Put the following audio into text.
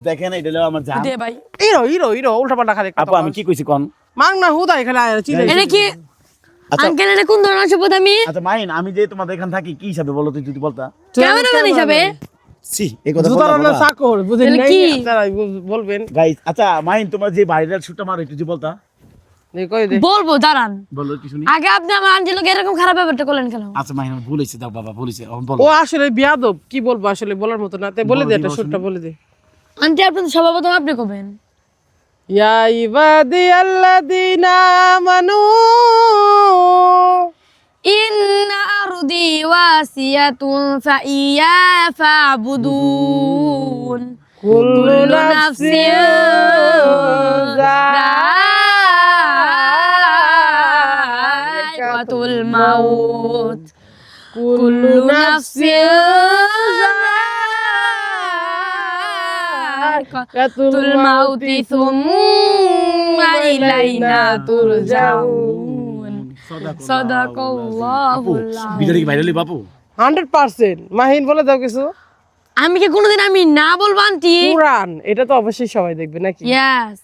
দেখেন এটা হলো আমার জান দে ভাই হিরো হিরো হিরো উল্টাপাল্টা খালি আপু আমি কি কইছি কোন মাং না হুদাই খালি আয় চিলে এটা কি আচ্ছা আঙ্কেল এটা কোন ধরনের শপথ আমি আচ্ছা মাইন আমি যে তোমাদের এখানে থাকি কি হিসাবে বলো তুই যদি বলতা ক্যামেরাম্যান হিসাবে সি এই কথা জুতার বলতা না চাকর বুঝেন তাহলে নাই কি? আপনারা বলবেন গাইস আচ্ছা মাইন তোমার যে ভাইরাল শুটটা মারো একটু যদি বলতা এই কই দে বলবো দাঁড়ান বলো কিছু নি আগে আপনি আমার আন্টি লোক এরকম খারাপ ব্যাপারটা করলেন কেন আচ্ছা মাইন ভুল হইছে দাও বাবা ভুল হইছে এখন বলো ও আসলে বিয়াদব কি বলবো আসলে বলার মতো না তাই বলে দে একটা শুটটা বলে দে আন্টি আপনি তো সর্বপ্রথম আপনি কবেন ইয়া ইবাদি আল্লাযিনা আমানু ইন্না আরদি ওয়াসিয়াতুন ফাইয়া ফাবুদুন কুল্লু নাফসিন যায়কাতুল মাউত কুল্লু নাফসিন যায়কাতুল মাউতি সুম্মা ইলাইনা তুরজাউন সাদাকাল্লাহুল আযীম। ভিডিও কি ভাইরাল বাপু 100% মাহিন বলে দাও কিছু আমি কি কোনোদিন আমি না বলবো আন্টি পুরান এটা তো অবশ্যই সবাই দেখবে নাকি ইয়েস